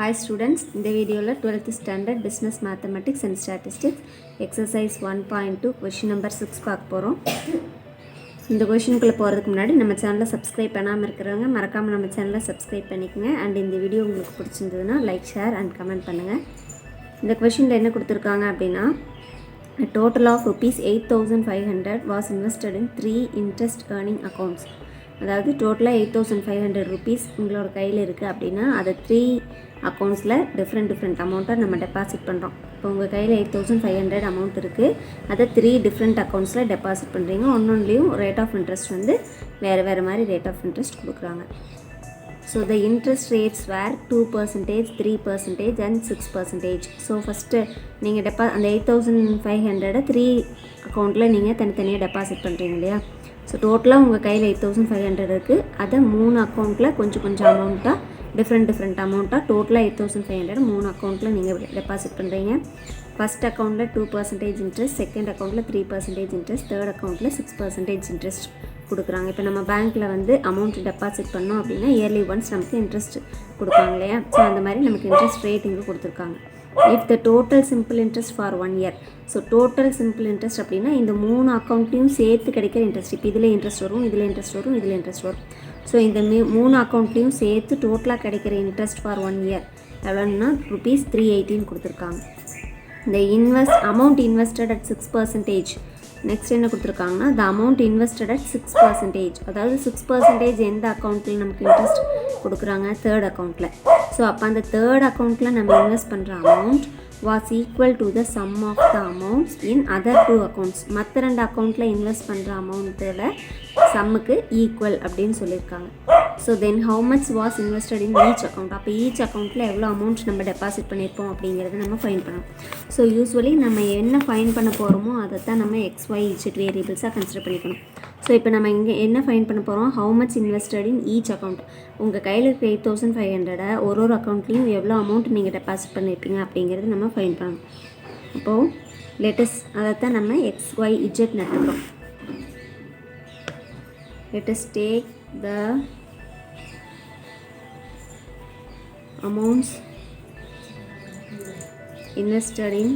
Hi students, இந்த வீடியோவில் 12th standard business mathematics and statistics exercise 1.2 question number 6 பார்க்க போகிறோம். இந்த கொஷினுக்குள்ளே போகிறதுக்கு முன்னாடி நம்ம சேனலை சப்ஸ்கிரைப் பண்ணாமல் இருக்கிறவங்க மறக்காமல் நம்ம சேனலை சப்ஸ்கிரைப் பண்ணிக்கோங்க. அண்ட் இந்த வீடியோ உங்களுக்கு பிடிச்சிருந்ததுன்னா லைக் ஷேர் அண்ட் கமெண்ட் பண்ணுங்கள். இந்த கொஷினில் என்ன கொடுத்துருக்காங்க அப்படின்னா, a total of rupees 8,500 was invested in 3 interest earning accounts. அதாவது டோட்டலாக 8,500 ருபீஸ் உங்களோட கையில் இருக்குது அப்படின்னா அதை 3 அக்கௌண்ட்ஸில் டிஃப்ரெண்ட் அமௌண்ட்டாக நம்ம டெபாசிட் பண்ணுறோம். இப்போ உங்கள் கையில் 8,500 அமௌண்ட் இருக்குது, அதை 3 டிஃப்ரெண்ட் அக்கௌண்ட்ஸில் டெபாசிட் பண்ணுறீங்க. ஒன்றுலேயும் ரேட் ஆஃப் இன்ட்ரெஸ்ட் வந்து வேறு மாதிரி ரேட் ஆஃப் இன்ட்ரெஸ்ட் கொடுக்குறாங்க. So the interest rates where 2%, 3% and 6%. So first நீங்கள் அந்த 8,500 3 அக்கௌண்ட்டில் நீங்கள் தனித்தனியாக டெபாசிட் பண்ணுறீங்க இல்லையா. ஸோ டோட்டலாக உங்கள் கையில் 8,500 இருக்குது, அதை 3 அக்கௌண்ட்டில் கொஞ்சம் அமௌண்ட்டாக டிஃப்ரெண்ட் அமௌண்ட்டாக டோட்டலாக 8,500 3 அக்கௌண்ட்டில் நீங்கள் டெபாசிட் பண்ணுறீங்க. ஃபஸ்ட் அக்கௌண்ட்டில் 2% இன்ட்ரெஸ்ட், செகண்ட் அக்கௌண்ட்டில் 3% இன்ட்ரெஸ்ட், தேர்ட் அக்கௌண்ட்டில் 6% இன்ட்ரெஸ்ட் கொடுக்குறாங்க. இப்போ நம்ம பேங்க்கில் வந்து அமௌண்ட் டெபாசிட் பண்ணோம் அப்படின்னா இயர்லி ஒன்ஸ் நமக்கு இன்ட்ரெஸ்ட் கொடுப்பாங்க இல்லையா. ஸோ அந்த மாதிரி நமக்கு இன்ட்ரெஸ்ட் ரேட் இங்கே கொடுத்துருக்காங்க. If the total simple interest for 1 year. So total simple interest அப்படின்னா இந்த 3 அக்கௌண்ட்லையும் சேர்த்து கிடைக்கிற இன்ட்ரெஸ்ட். இப்போ இதில் இன்ட்ரெஸ்ட் வரும், இதில் இன்ட்ரெஸ்ட் வரும், இதில் இன்ட்ரெஸ்ட் வரும். ஸோ இந்த 3 அக்கௌண்ட்லேயும் சேர்த்து டோட்டலாக கிடைக்கிற இன்ட்ரெஸ்ட் ஃபார் 1 இயர் எவ்வளோன்னா ₹318 கொடுத்துருக்காங்க. இந்த அமௌண்ட் இன்வெஸ்டட் அட் 6%. நெக்ஸ்ட் என்ன கொடுத்துருக்காங்கன்னா த அமௌண்ட் இன்வெஸ்டட் அட் 6%. அதாவது 6% எந்த அக்கௌண்ட்டில் நமக்கு இன்ட்ரெஸ்ட் கொடுக்குறாங்க, தேர்ட் அக்கௌண்ட்டில். ஸோ அப்போ அந்த தேர்ட் அக்கௌண்ட்டில் நம்ம இன்வெஸ்ட் பண்ணுற amount was equal to the sum of the amounts in other 2 accounts. மற்ற 2 அக்கௌண்ட்டில் இன்வெஸ்ட் பண்ணுற அமௌண்ட்டில் சம்முக்கு ஈக்குவல் அப்படின்னு சொல்லியிருக்காங்க. So then how much was invested in each account. அப்போ ஈச் அக்கௌண்ட்டில் எவ்வளோ அமௌண்ட் நம்ம டெபாசிட் பண்ணியிருப்போம் அப்படிங்கிறத நம்ம ஃபைன் பண்ணணும். ஸோ யூஸ்வலி நம்ம என்ன ஃபைன் பண்ண போகிறோமோ அதை தான் நம்ம XYZ வேரியபிள்ஸாக கன்சிடர் பண்ணிக்கணும். ஸோ இப்போ நம்ம இங்கே என்ன ஃபைன் பண்ண போகிறோம், how much invested in each account. உங்கள் கையில் இருக்க 8,500 ஒரு அக்கௌண்ட்லேயும் எவ்வளோ அமௌண்ட் நீங்கள் டெபாசிட் பண்ணியிருப்பீங்க அப்படிங்கிறது நம்ம ஃபைன் பண்ணணும். அப்போது லேட்டஸ்ட் அதைத்தான் நம்ம XYZ நட்டுக்கிறோம். Latest take the amounts invested in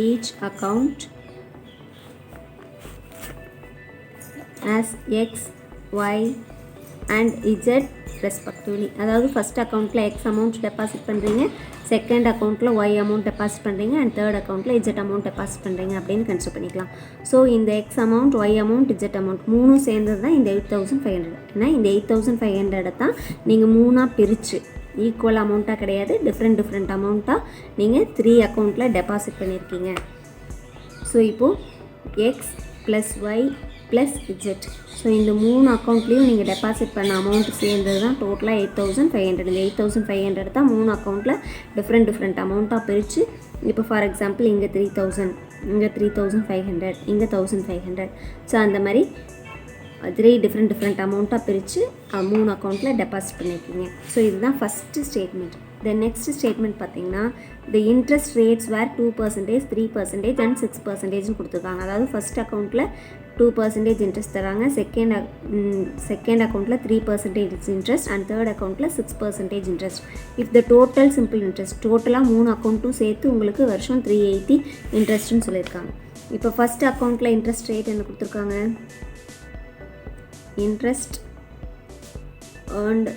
each account as X, Y and Z respectively. அதாவது ஃபஸ்ட் அக்கௌண்ட்டில் X அமௌண்ட் டெபாசிட் பண்ணுறீங்க, செகண்ட் அக்கௌண்ட்டில் Y அமௌண்ட் டெபாசிட் பண்ணுறீங்க அண்ட் தேர்ட் அக்கௌண்ட்டில் Z அமௌண்ட் டெபாசிட் பண்ணுறீங்க அப்படின்னு கன்சிடர் பண்ணிக்கலாம். ஸோ இந்த X amount, Y amount, Z amount 3 சேர்ந்தது தான் இந்த 8,500. ஏன்னா இந்த 8,500 தான் நீங்கள் 3ஆக பிரித்து ஈக்குவல் அமௌண்ட்டாக கிடையாது, டிஃப்ரெண்ட் அமௌண்ட்டாக நீங்கள் 3 அக்கௌண்ட்டில் டெபாசிட் பண்ணியிருக்கீங்க. ஸோ இப்போது X plus Y plus Z. So இந்த 3 அக்கௌண்ட்லேயும் நீங்கள் டெபாசிட் பண்ண அமௌண்ட் சேர்ந்தது தான் டோட்டலாக 8,500. இந்த 8,500 தான் 3 அக்கௌண்ட்டில் டிஃப்ரெண்ட் அமௌண்ட்டாக பிரித்து, இப்போ ஃபார் எக்ஸாம்பிள் இங்கே 3,000, இங்கே 3,500, இங்கே 1,500. ஸோ அந்த மாதிரி 3 டிஃப்ரெண்ட் அமௌண்ட்டாக பிரித்து 3 அக்கௌண்ட்டில் டெபாசிட் பண்ணியிருக்கீங்க. ஸோ இதுதான் first statement. Then next statement பார்த்தீங்கன்னா the interest rates where 2%, 3% and 6% கொடுத்துருக்காங்க. அதாவது ஃபஸ்ட் அக்கௌண்ட்டில் 2% இன்ட்ரெஸ்ட் தராங்க, செகண்ட் அக்கௌண்ட்டில் 3% இன்ட்ரெஸ்ட் அண்ட் தேர்ட் அக்கௌண்ட்டில் 6% interest. If the total simple interest, டோட்டலாக 3 அக்கௌண்ட்டும் சேர்த்து உங்களுக்கு வருஷம் 380 இன்ட்ரெஸ்ட்னு சொல்லியிருக்காங்க. இப்போ ஃபஸ்ட் அக்கௌண்ட்டில் இன்ட்ரெஸ்ட் ரேட் என்ன கொடுத்துருக்காங்க, interest earned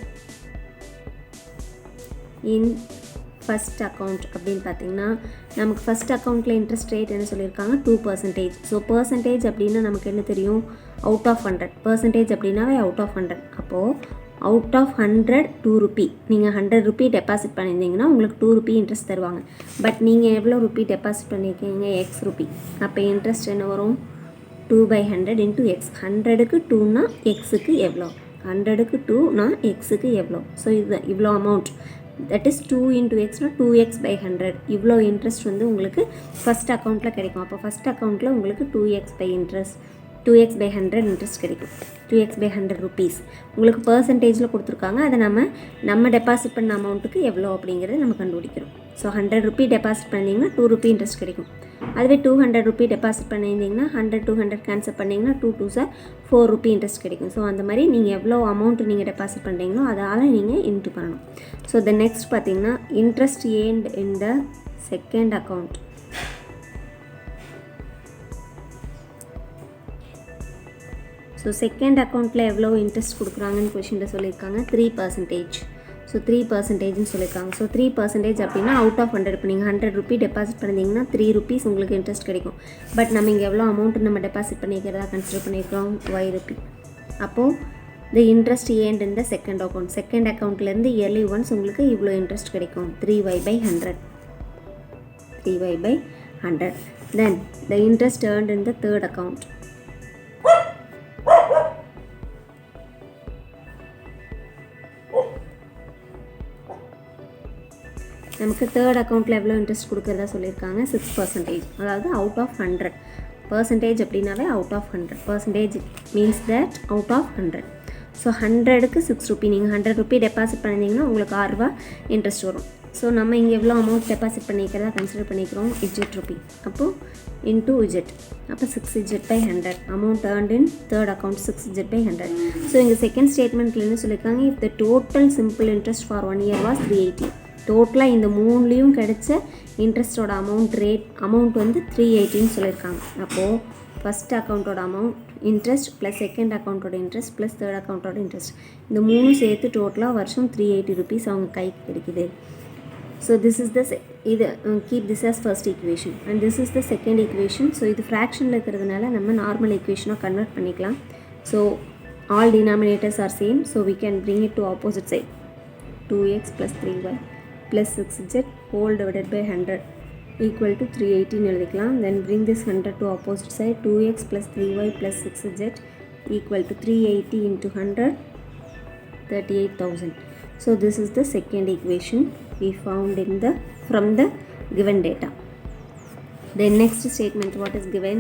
in first account அப்படின்னு பார்த்தீங்கன்னா நமக்கு ஃபஸ்ட் அக்கௌண்ட்டில் இன்ட்ரெஸ்ட் ரேட் என்ன சொல்லியிருக்காங்க, 2%. ஸோ பர்சன்டேஜ் அப்படின்னா நமக்கு என்ன தெரியும், அவுட் ஆஃப் 100. பர்சன்டேஜ் அப்படின்னாவே அவுட் ஆஃப் 100. அப்போது அவுட் ஆஃப் 100 ₹2. நீங்கள் ₹100 டெபாசிட் பண்ணியிருந்தீங்கன்னா உங்களுக்கு ₹2 இன்ட்ரெஸ்ட் தருவாங்க. பட் நீங்கள் எவ்வளோ ரூபி டெபாசிட் பண்ணியிருக்கீங்க, X ரூபி. அப்போ இன்ட்ரெஸ்ட் என்ன வரும், 2/100 into X. 100க்கு 2னா Xக்கு எவ்வளோ, 100க்கு 2னா Xக்கு எவ்வளோ. ஸோ இது இவ்வளோ amount, that is 2 into Xனா 2x/100. இவ்வளோ இன்ட்ரெஸ்ட் வந்து உங்களுக்கு ஃபஸ்ட் அக்கௌண்ட்டில் கிடைக்கும். அப்போ ஃபஸ்ட் அக்கௌண்ட்டில் உங்களுக்கு 2x/100 2x by 100 இன்ட்ரெஸ்ட் கிடைக்கும். 2x by 100 rupees உங்களுக்கு பர்சன்டேஜில் கொடுத்துருக்காங்க. அதை நம்ம டெபாசிட் பண்ண அமௌண்ட்டுக்கு எவ்வளோ அப்படிங்கிறத நம்ம கண்டுபிடிக்கிறோம். ஸோ 100 ரூபி டெபாசிட் பண்ணிங்கன்னா 2 ரூபி இன்ட்ரெஸ்ட் கிடைக்கும். அதுவே 200 ரூபி டெபாசிட் பண்ணியிருந்தீங்கன்னா 100 200 கேன்சல் பண்ணிங்கன்னா 2 2s 4 ரூபி இன்ட்ரெஸ்ட் கிடைக்கும். ஸோ அந்த மாதிரி நீங்கள் எவ்வளோ அமௌண்ட்டு நீங்கள் டெபாசிட் பண்ணுறீங்களோ அதால் நீங்கள் இன்ட்டு பண்ணணும். ஸோ த நெக்ஸ்ட் பார்த்தீங்கன்னா interest earned in the second account. So second அக்கௌண்ட்டில் எவ்வளோ இன்ட்ரெஸ்ட் கொடுக்குறாங்கன்னு கொஷினில் சொல்லியிருக்காங்க. 3%. ஸோ 3%ன்னு சொல்லியிருக்காங்க. ஸோ 3% அப்படின்னா அவுட் ஆஃப் 100. இப்போ நீங்கள் 100 ரூபி டெபாசிட் பண்ணியிருந்தீங்கன்னா 3 rupees உங்களுக்கு இன்ட்ரெஸ்ட் கிடைக்கும். பட் நம்ம இங்கே எவ்வளோ அமௌண்ட்டு நம்ம டெபாசிட் பண்ணிக்கிறதா கன்சிடர் பண்ணியிருக்கிறோம், y rupee. அப்போது the interest earned in the second account. Second அக்கௌண்ட்லேருந்து இயர்லி ஒன்ஸ் உங்களுக்கு இவ்வளோ இன்ட்ரெஸ்ட் கிடைக்கும், 3y by 100. 3y by 100. Then the interest earned in the third account. நமக்கு தேர்ட் அக்கௌண்ட்டில் எவ்வளோ இன்ட்ரெஸ்ட் கொடுக்குறதா சொல்லியிருக்காங்க, 6%. அதாவது அவுட் ஆஃப் 100. பர்சன்டேஜ் அப்படின்னாவே out of 100. Percentage means that out of 100. So 100க்கு 6 ரூபி. நீங்கள் 100 ரூபி டெபாசிட் பண்ணிங்கன்னா உங்களுக்கு 6 ரூபா இன்ட்ரெஸ்ட் வரும். ஸோ நம்ம இங்கே எவ்வளோ அமௌண்ட் டெபாசிட் பண்ணிக்கிறதா கன்சிடர் பண்ணிக்கிறோம், z ரூபி. அப்போது இன்டூ z. அப்போ 6z by 100. Amount earned in third account 6z by 100. So இங்கே செகண்ட் ஸ்டேட்மெண்ட்டில் என்ன சொல்லியிருக்காங்க, if the total simple interest for 1 year was 380. டோட்டலாக இந்த மூணுலேயும் கிடைச்ச இன்ட்ரெஸ்ட்டோட அமௌண்ட் வந்து 380ன்னு சொல்லியிருக்காங்க. அப்போது ஃபஸ்ட் அக்கௌண்ட்டோட அமௌண்ட் இன்ட்ரெஸ்ட் ப்ளஸ் செகண்ட் அக்கௌண்ட்டோட இன்ட்ரெஸ்ட் ப்ளஸ் தேர்ட் அக்கௌண்ட்டோட இன்ட்ரெஸ்ட், இந்த மூணும் சேர்த்து டோட்டலாக வருஷம் 380 rupees அவங்க கைக்கு கிடைக்குது. ஸோ திஸ் இஸ் த இது keep this as first equation and this is the second equation. So இது ஃப்ராக்ஷனில் இருக்கிறதுனால நம்ம நார்மல் ஈக்குவேஷனாக கன்வெர்ட் பண்ணிக்கலாம். So all denominators are same. So we can bring it to opposite side. 2x plus 3y plus 6z whole divided by 100 equal to 380 எழுதிக்கலாம். Then bring this 100 to opposite side. 2x plus 3y plus 6z equal to 380 into 100, 38,000. So this is the second equation we found from the given data. The next statement, what is given?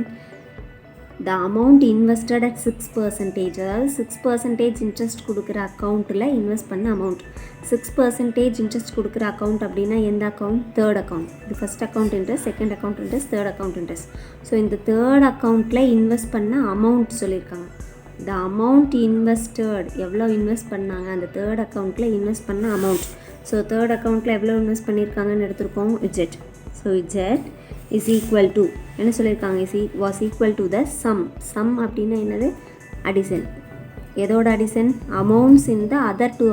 The amount invested at 6%. அதாவது 6% interest கொடுக்குற அக்கௌண்ட்டில் invest பண்ண amount. 6% interest கொடுக்குற account அப்படின்னா எந்த account? Third account. இது first account interest, second account interest, third account interest. So இந்த third அக்கௌண்ட்டில் இன்வெஸ்ட் பண்ண அமௌண்ட் சொல்லியிருக்காங்க. த அமௌண்ட் இன்வெஸ்டட், எவ்வளோ இன்வெஸ்ட் பண்ணாங்க அந்த தேர்ட் அக்கௌண்ட்டில் இன்வெஸ்ட் பண்ண அமௌண்ட். ஸோ தேர்ட் அக்கௌண்ட்டில் எவ்வளோ இன்வெஸ்ட் பண்ணியிருக்காங்கன்னு எடுத்துருக்கோம், z. So z is equal to என்ன சொல்லியிருக்காங்க, was equal to the sum அப்படின்னா என்னது, அடிஷன். எதோட addition? Amounts in the other two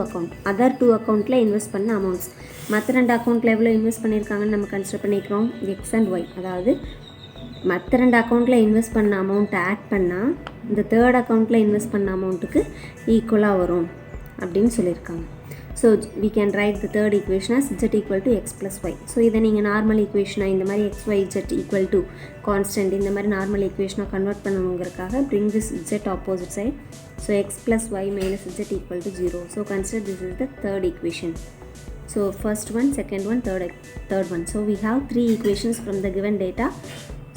அக்கௌண்ட்டில் இன்வெஸ்ட் பண்ண அமௌண்ட்ஸ். மற்ற 2 அக்கௌண்ட்டில் எவ்வளோ இன்வெஸ்ட் பண்ணியிருக்காங்கன்னு நம்ம கன்சிடர் பண்ணிக்கிறோம், x and y. அதாவது மற்ற 2 அக்கௌண்ட்டில் இன்வெஸ்ட் பண்ண அமௌண்ட்டை ஆட் பண்ணால் இந்த தேர்ட் அக்கௌண்ட்டில் இன்வெஸ்ட் பண்ண அமௌண்ட்டுக்கு ஈக்குவலாக வரும் அப்படின்னு சொல்லியிருக்காங்க. So we can write the third equation as z equal to x plus y. So இதை நீங்கள் நார்மல் ஈக்குவேஷனாக இந்த மாதிரி x y z equal to constant இந்த மாதிரி நார்மல் ஈக்குவேஷனாக கன்வெர்ட் பண்ணணுங்கிறதுக்காக bring this z opposite side. So x plus y minus z equal to 0. So consider this is the third equation. So first one, second one, third one. So we have 3 equations from the given data.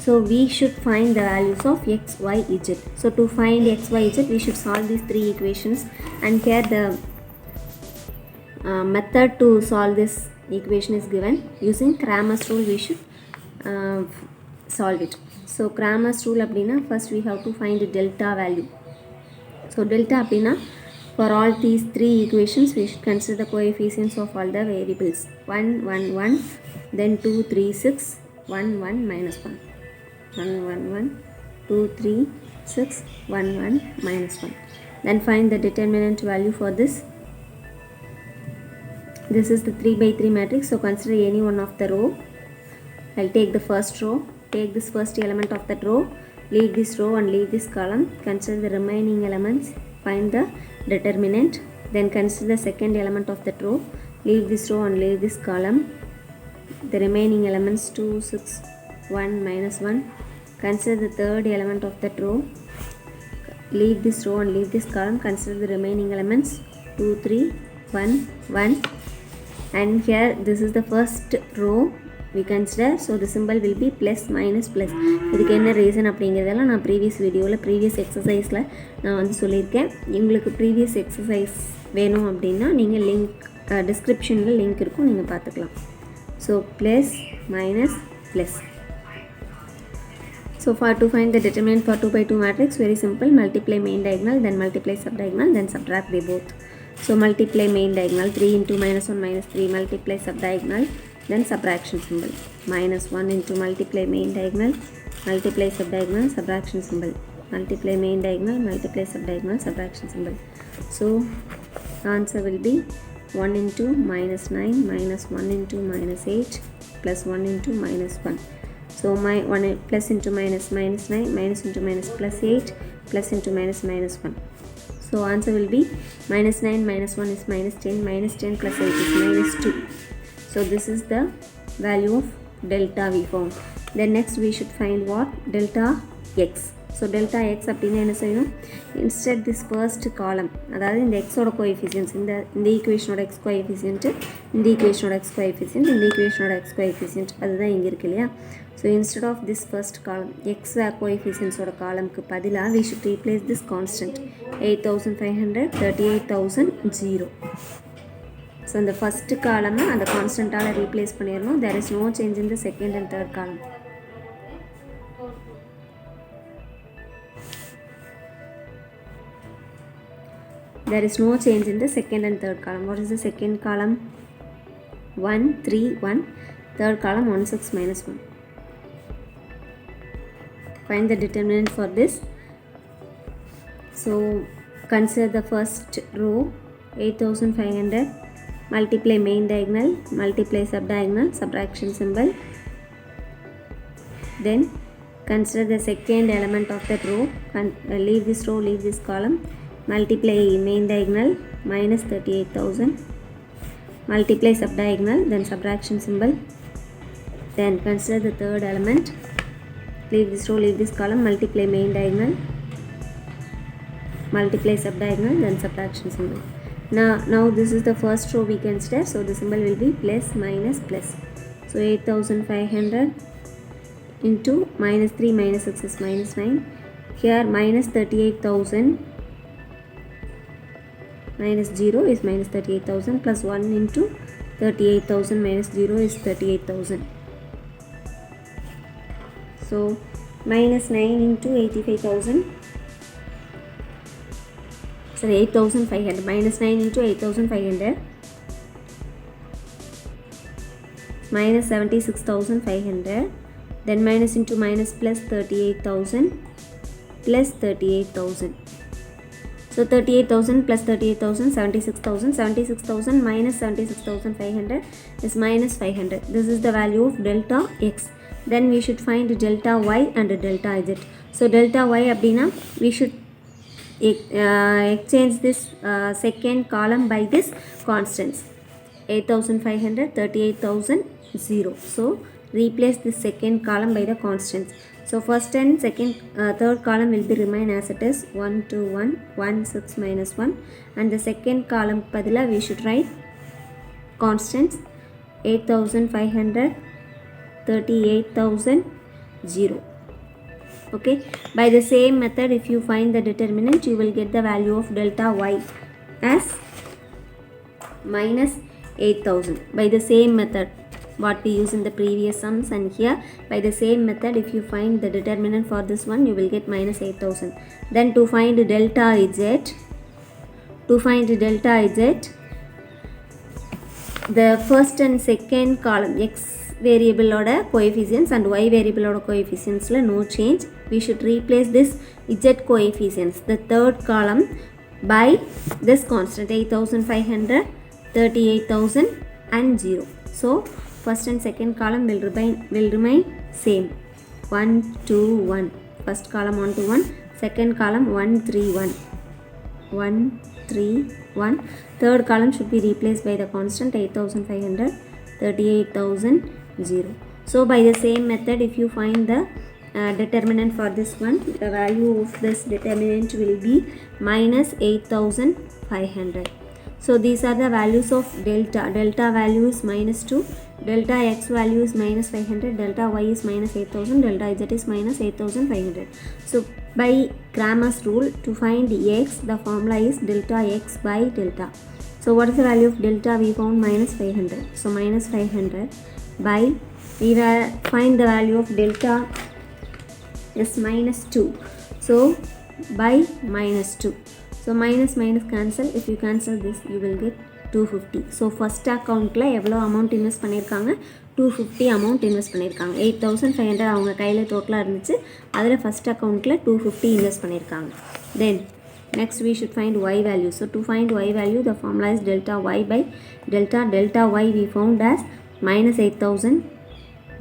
So we should find the values of x, y, z. So to find x, y, z we should solve these 3 equations, and here the method to solve this equation is given. Using Cramer's rule we should solve it. So Cramer's rule அப்படின்னா first we have to find the delta value. So delta அப்படின்னா for all these 3 equations we should consider the coefficients of all the variables. 1 1 1, then 2 3 6, 1 1 minus 1, 1 1 1, 2 3 6, 1 1 minus 1. Then find the determinant value for this. This is the 3 by 3 matrix. So consider any one of the row. I'll take the first row. Take this first element of that row. Leave this row and leave this column. Consider the remaining elements. Find the determinant. Then consider the second element of that row. Leave this row and leave this column. The remaining elements 2 6 1 minus 1. Consider the third element of that row. Leave this row and leave this column. Consider the remaining elements 2 3 1 1. And here this is the first row. we consider. So the symbol will be plus minus plus. இதுக்கு என்ன reason அப்படிங்கிறதெல்லாம் நான் previous வீடியோவில் previous எக்ஸசைஸில் நான் வந்து சொல்லியிருக்கேன். உங்களுக்கு previous exercise வேணும் அப்படின்னா நீங்கள் லிங்க் டிஸ்கிரிப்ஷனில் லிங்க் இருக்கும், நீங்கள் பார்த்துக்கலாம். So plus minus plus. So for to find the determinant for 2 by 2 matrix, very simple, multiply main diagonal, then multiply subdiagonal, then subtract they both. So multiply main diagonal, 3 into minus 1 minus 3, multiply subdiagonal, then subtraction symbol. Minus 1 into multiply main diagonal, multiply subdiagonal, subtraction symbol. Multiply main diagonal, multiply subdiagonal, subtraction symbol. So answer will be 1 into minus 9 minus 1 into minus 8 plus 1 into minus 1. So my 1 plus into minus minus 9 minus into minus plus 8 plus into minus minus 1. So answer will be minus 9 minus 1 is minus 10, minus 10 plus 8 is minus 2. So this is the value of delta we found. Then next we should find what? Delta x. So delta x அப்படின்னா என்ன செய்யணும்? Instead this first column, அதாவது இந்த x ஓட coefficients, இந்த ஈக்குவேஷனோட x coefficient, இந்த ஈக்குவேஷனோட x coefficient, இந்த ஈக்குவேஷனோட x coefficient, அதுதான் இங்கே இருக்கு இல்லையா? So instead of this first column, x coefficients ஓட காலம்க்கு பதிலாக we should replace this constant 8500, 38,000, 0. So இந்த first column அந்த கான்ஸ்டன்ட்டால் replace பண்ணிடணும். There is no change in the second and third column. There is no change in the second and third column. What is the second column? 1, 3, 1. Third column 1, 6, minus 1. Find the determinant for this. So consider the first row 8500, multiply main diagonal, multiply subdiagonal, subtraction symbol. Then consider the second element of that row, leave this row, leave this column, multiply main diagonal minus 38,000, multiply subdiagonal, then subtraction symbol. Then consider the third element, leave this row, leave this column, multiply main diagonal, multiply subdiagonal, then subtraction symbol. Now this is the first row we consider, so the symbol will be plus minus plus. So 8500 into minus 3 minus 6 is minus 9. Here minus 38,000 minus 0 is minus 38,000 plus 1 into 38,000 minus 0 is 38,000. So minus 9 into 85,000, sorry 8,500, minus 9 into 8,500 minus 76,500, then minus into minus plus 38,000 plus 38,000. So 38,000 plus 38,000, 76,000, 76,000 minus 76,500 is minus 500. This is the value of delta x. Then we should find delta y and delta z. So delta y அப்படினா we should exchange this second column by this constants 8,500, 38,000, 0. So replace this second column by the constants. So first and second third column will be remain as it is 1 2 1 1 6 minus 1, and the second column padila we should write constants 8,500, 38,000, 0. Okay, by the same method if you find the determinant you will get the value of delta y as minus 8,000 by the same method what we use in the previous sums, and here by the same method if you find the determinant for this one you will get minus 8,000. Then to find delta z, the first and second column x variable oda coefficients and y variable oda coefficients la no change. We should replace this z coefficients, the third column, by this constant 8,500, 38,000 and 0. So first and second column will remain same, 1 2 1. First column 1 to 1, second column 1 3 1, 1 3 1. Third column should be replaced by the constant 8,500, 38,000, 0. So by the same method if you find the determinant for this one, the value of this determinant will be minus 8,500. So these are the values of delta. Delta value is minus 2, delta x value is minus 500, delta y is minus 8000, delta z is minus 8500. So by Cramer's rule, to find x, the formula is delta x by delta. So what is the value of delta? We found minus 500. So minus 500 by, we will find the value of delta is minus 2. So by minus 2. So minus minus cancel. If you cancel this, you will get 250. So first accountல எவ்வளோ amount invest பண்ணியிருக்காங்க? 250 amount invest பண்ணியிருக்காங்க. 8500 அவங்க கையில் டோட்டலாக இருந்துச்சு. அதில் first அக்கௌண்ட்டில் 250 invest பண்ணியிருக்காங்க. Then next we should find y value. So to find y value, the formula is delta y by delta. Delta y we found as minus 8000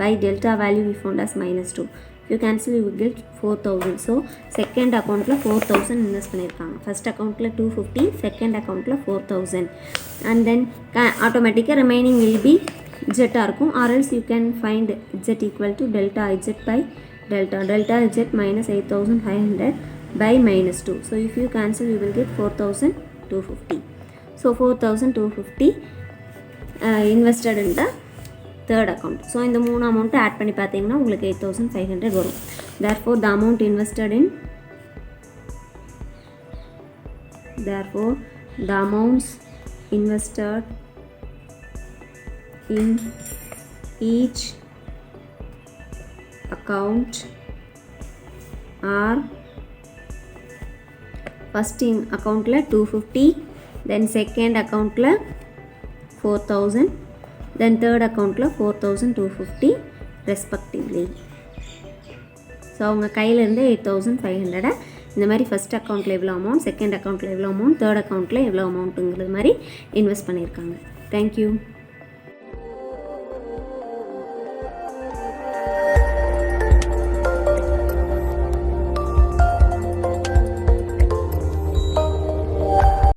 by delta value we found as minus 2. If you cancel, you will get 4000. So second accountல 4000 invest பண்ணியிருக்காங்க. First அக்கௌண்ட்டில் 250, second அக்கௌண்ட்டில் 4000. And then automatically remaining will be z இருக்கும். Or else you can find z equal to delta z by delta. Delta z minus 8500 by minus 2. So if you cancel, you will get 4250. So 4250 invested in the third account. So இந்த மூணு அமௌண்ட்டை add பண்ணி பார்த்தீங்கன்னா உங்களுக்கு 8500 வரும். Therefore the amount invested in the amounts invested in each account are first in accountல 250, then second accountல 4000, then third accountல 4250 respectively. So அவங்க கையிலேருந்து 8500 இந்த மாதிரி ஃபஸ்ட் அக்கௌண்ட்டில் எவ்வளோ அமௌண்ட், செகண்ட் அக்கௌண்ட்டில் எவ்வளோ அமௌண்ட், தேர்ட் அக்கௌண்ட்டில் எவ்வளோ அமௌண்ட்டுங்கிறது மாதிரி இன்வெஸ்ட் பண்ணியிருக்காங்க. தேங்க்யூ.